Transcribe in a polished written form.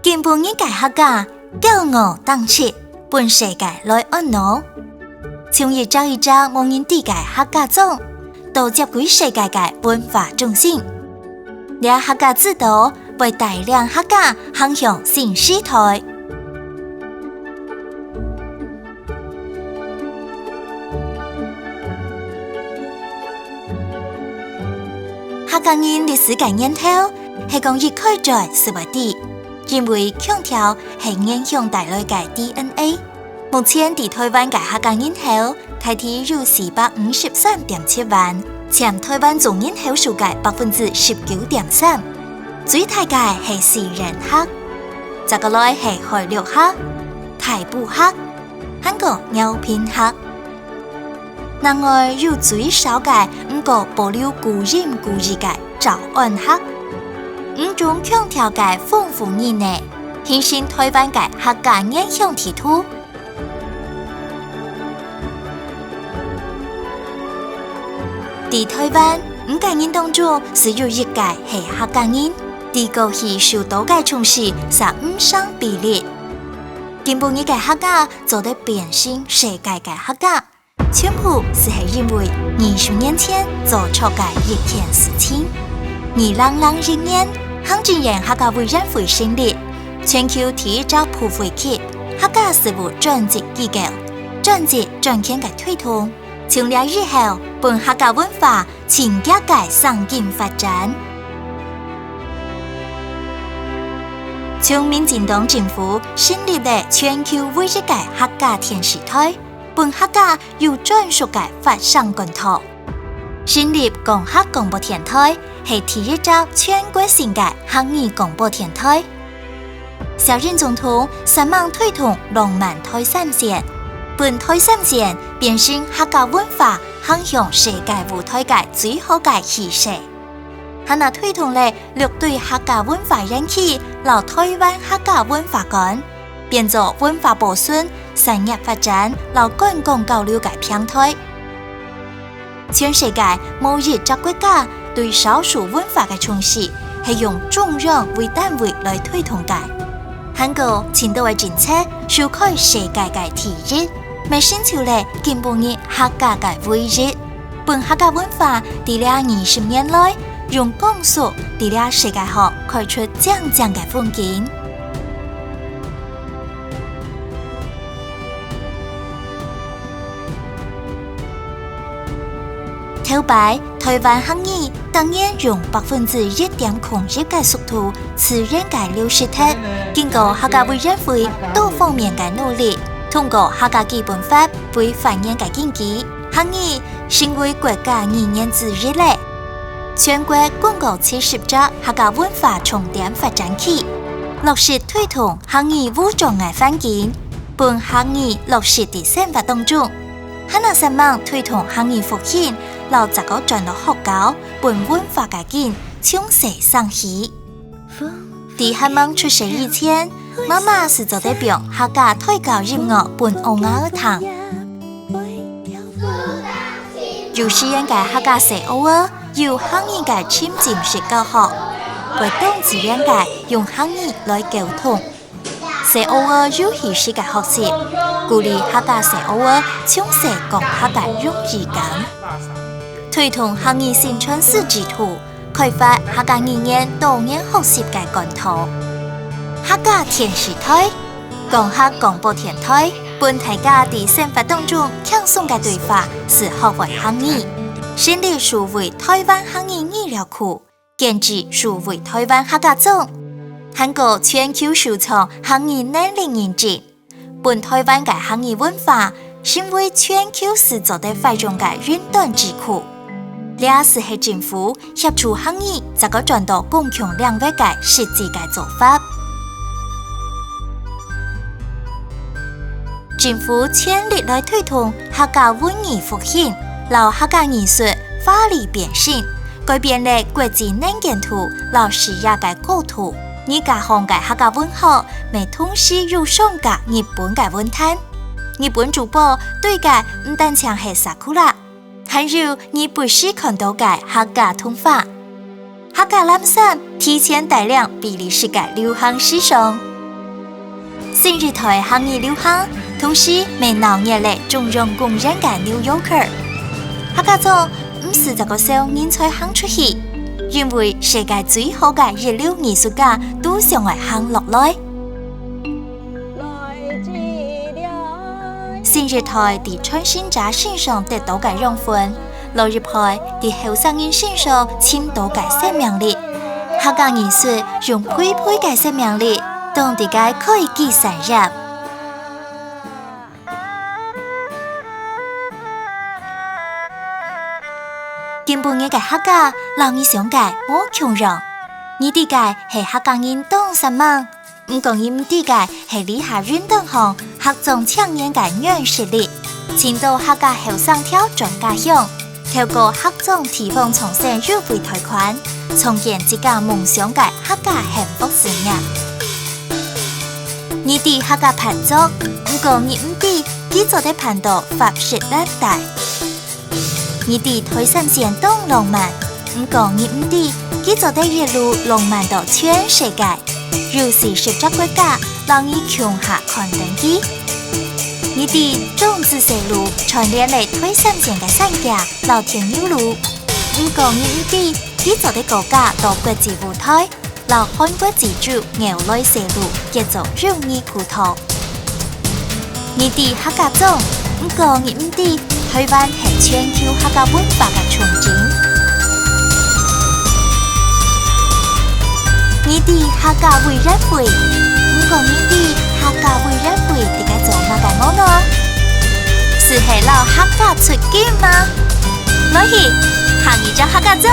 根本一界客家骄傲当切，本世界来安奴。从一朝一朝无人理解客家中，到接轨世界嘅文化中心。了客家制度为大量客家行向新时代。客家人历史嘅源頭係講一開在斯維地，因為強調係影響帶來嘅 DNA。目前喺台灣嘅客家人口大體有453.7萬，佔台灣總人口數嘅19.3%。最大嘅係士人客，再過來係海陸客、台埔客、韓國饒平客。另外有最少嘅5個保留古人古義嘅早安客，5種強調嘅豐富意義，顯現台灣嘅客家影響地圖。喺台灣5個人當中，只有1個係客家人，地個係受到嘅重視是唔相比例。根本一個客家做得變成世界嘅客家。全部是因為20年前做錯嘅一件事情。2001年，行政院客家委員會成立，全球第一個普惠期客家事務專職機構，專職專權嘅推動。從那以後，本客家文化前景嘅上緊發展。從民進黨政府成立嘅全球唯一嘅客家電視台。本客家有專屬嘅發聲管道，成立講客廣播電台係第一個全國性嘅客語廣播電台。小任總統3萬推動浪漫台3線，本台3線變成客家文化行向世界舞台嘅最好嘅氣勢。還那推動咧6對客家文化人氣，留台灣客家文化館，變做文化保存、產業發展、留公共交流嘅平台。全世界冇一個國家對少數文化嘅重視係用中央為單位來推動嘅。韓國前度嘅政策召開世界嘅第一，咪先朝嚟根本嘅客家嘅唯一。本客家文化喺呢20年來，用講述喺呢世界上開出正嘅風景。頭擺台灣客語當然用1.01%嘅速度自然嘅流失脫，經過客家委員會多方面嘅努力，通過客家基本法為繁衍嘅經濟，客語成為國家語言之一咧。全國共有70個客家文化重點發展區，落實推動客語武裝嘅環境，本客語落實喺生活當中。喺那3萬推動客語復興，留10個轉到學校，本文化改進，從社上起。喺客家出世以前，媽媽是做代表客家推教音樂本歐亞學堂。有時間嘅客家社偶爾有客語嘅親近式教學，活動自然嘅用客語來溝通。社偶爾有儀式嘅學習，鼓勵客家社偶爾從社講客家容易感，推動客語宣傳師之途，開發客家語言多元學習嘅管道。客家電視台、講客廣播電台，本大家喺生活當中輕鬆嘅對話是學會客語，成立數位台灣客語語料庫，建置數位台灣客家中。韓國全球首創客語能力認證，本台灣嘅客語文化成為全球視作的發展嘅雲端智庫。呢是係政府協助客語這個轉到公共領域嘅實際嘅做法。政府全力來推動客家文藝復興，讓客家藝術發力變現，改變了國際能見度，讓視野嘅構圖。而家行嘅客家文化，咪同時又上架日本嘅文壇。日本主播對嘅唔單淨係沙庫拉，還有你不時看到嘅客家通話。客家藍衫提前帶領比利時嘅流行時尚，新日台行業流行，同時未鬧熱力縱容公認嘅 New Yorker。客家組唔是這個時候人才行出去，因為世界最好嘅日流藝術家都想來行落來。新日台喺創新者身上得到嘅養分，落入海喺後生人身上簽到嘅生命力。客家藝術用配配嘅生命力，當地嘅可以記實入。根本嘅客家，讓你想嘅冇窮人，你哋嘅係客家人當什麼？唔講你唔哋嘅係理下運動項，客種搶眼嘅軟實力，前到客家後生跳專家鄉，透過客種地方重新入會台款，重建自家夢想嘅客家幸福事業。你哋客家盤族，唔講你唔哋，佢做啲盤道發實得大。你哋推上線當浪漫，唔講你唔哋，佢做啲一路浪漫到全世界。如是十足國家，讓你窮下看登記。你哋種子細路，傳連嚟推上線嘅山架，老天有路。唔講你唔哋，佢做啲國家到國際舞台，老韓國自主牛來細路，叫做容易糊塗。你哋客家種，唔講你唔哋，台灣係全球客家文化嘅重鎮。你哋客家會人會，唔講你哋客家會人會，點解做乜嘅我呢？是係老客家出境嗎？來去，行一隻客家走。